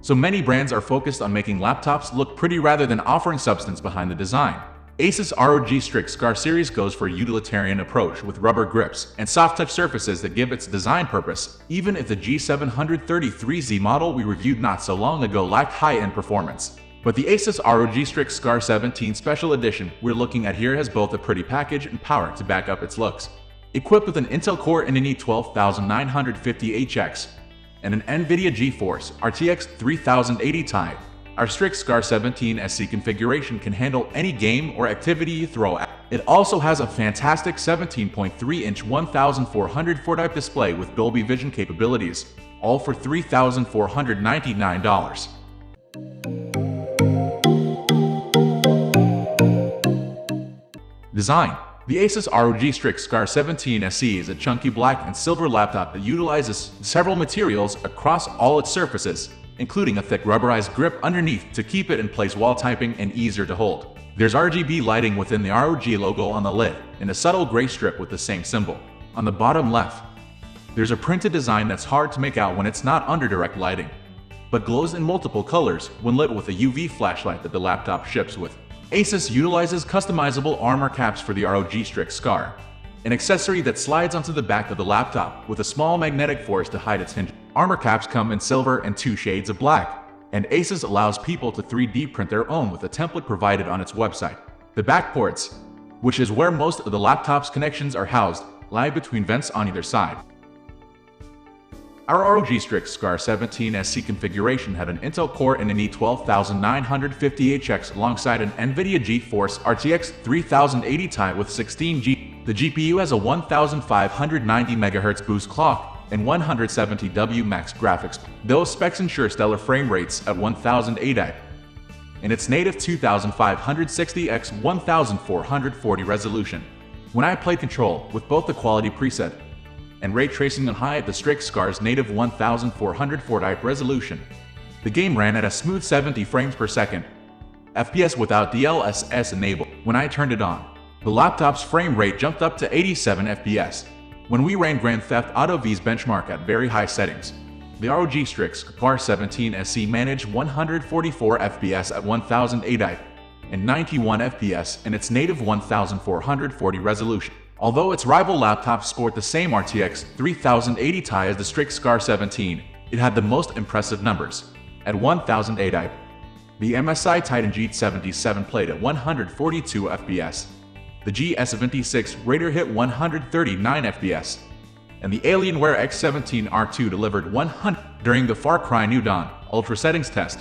So many brands are focused on making laptops look pretty rather than offering substance behind the design. Asus ROG Strix Scar series goes for a utilitarian approach with rubber grips and soft-touch surfaces that give its design purpose, even if the G733Z model we reviewed not so long ago lacked high-end performance. But the Asus ROG Strix Scar 17 Special Edition we're looking at here has both a pretty package and power to back up its looks. Equipped with an Intel Core NVIDIA 12950HX and an NVIDIA GeForce RTX 3080 Ti, our Strix Scar 17 SC configuration can handle any game or activity you throw at it. It also has a fantastic 17.3-inch 1440x display with Dolby Vision capabilities, all for $3,499. Design. The Asus ROG Strix Scar 17 SE is a chunky black and silver laptop that utilizes several materials across all its surfaces, including a thick rubberized grip underneath to keep it in place while typing and easier to hold. There's RGB lighting within the ROG logo on the lid, and a subtle gray strip with the same symbol. On the bottom left, there's a printed design that's hard to make out when it's not under direct lighting, but glows in multiple colors when lit with a UV flashlight that the laptop ships with. Asus utilizes customizable armor caps for the ROG Strix Scar, an accessory that slides onto the back of the laptop with a small magnetic force to hide its hinge. Armor caps come in silver and 2 shades of black, and Asus allows people to 3D print their own with a template provided on its website. The back ports, which is where most of the laptop's connections are housed, lie between vents on either side. Our ROG Strix Scar 17 SC configuration had an Intel Core NVIDIA 12950HX alongside an NVIDIA GeForce RTX 3080 Ti with 16GB. The GPU has a 1590 MHz boost clock and 170W max graphics. Those specs ensure stellar frame rates at 1080p and its native 2560x1440 resolution. When I played Control with both the quality preset and ray tracing on high at the Strix Scar's native 1440p resolution, the game ran at a smooth 70 frames per second, FPS without DLSS enabled. When I turned it on, the laptop's frame rate jumped up to 87 FPS. When we ran Grand Theft Auto V's benchmark at very high settings, the ROG Strix Scar 17 SC managed 144 FPS at 1080p and 91 FPS in its native 1440 resolution. Although its rival laptops sport the same RTX 3080 Ti as the Strix Scar 17, it had the most impressive numbers. At 1080p, the MSI Titan G77 played at 142 FPS, the G733 Raider hit 139 FPS, and the Alienware X17R2 delivered 100 during the Far Cry New Dawn Ultra settings test.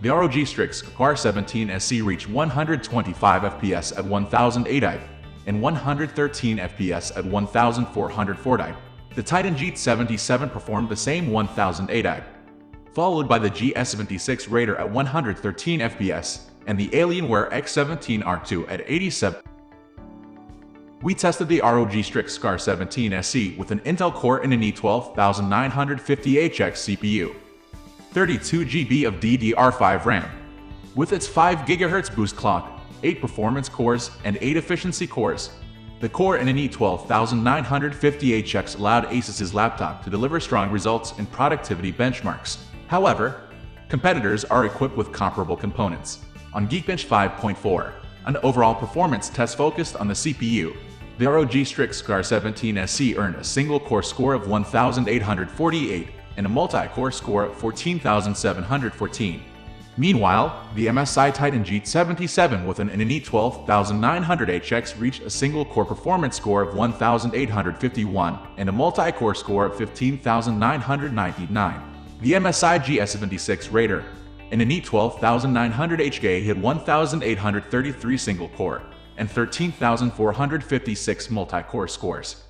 The ROG Strix Scar 17 SC reached 125 FPS at 1080p and 113 FPS at 1440p. The Titan G77 performed the same 1080p, followed by the G733 Raider at 113 FPS and the Alienware X17R2 at 87. We tested the ROG Strix Scar 17 SE with an Intel Core NVIDIA 12950HX CPU, 32GB of DDR5 RAM. With its 5 GHz boost clock, 8 performance cores, and 8 efficiency cores, the Core NVIDIA 12950HX allowed Asus's laptop to deliver strong results in productivity benchmarks. However, competitors are equipped with comparable components. On Geekbench 5.4, an overall performance test focused on the CPU, the ROG Strix Scar 17 SE earned a single-core score of 1,848 and a multi-core score of 14,714. Meanwhile, the MSI Titan G77 with an NVIDIA 12900HX reached a single-core performance score of 1,851 and a multi-core score of 15,999. The MSI G733 Raider and NVIDIA 12900HK hit 1,833 single-core and 13,456 multi-core scores.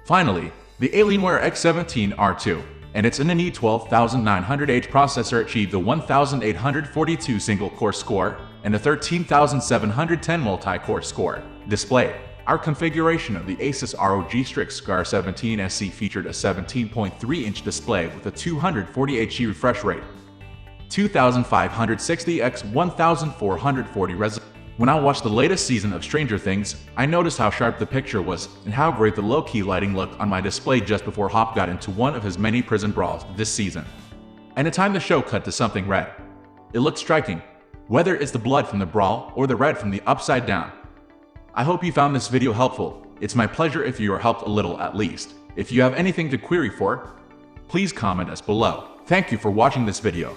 Finally, the Alienware X17R2 and its NVIDIA 12900H processor achieved a 1,842 single-core score and a 13,710 multi-core score. Display. Our configuration of the Asus ROG Strix Scar 17 SE featured a 17.3-inch display with a 240Hz refresh rate, 2560x1440 resolution. When I watched the latest season of Stranger Things, I noticed how sharp the picture was and how great the low-key lighting looked on my display just before Hop got into one of his many prison brawls this season. and a time the show cut to something red. It looked striking, whether it's the blood from the brawl or the red from the upside down. I hope you found this video helpful. It's my pleasure if you are helped a little at least. If you have anything to query for, please comment us below. Thank you for watching this video.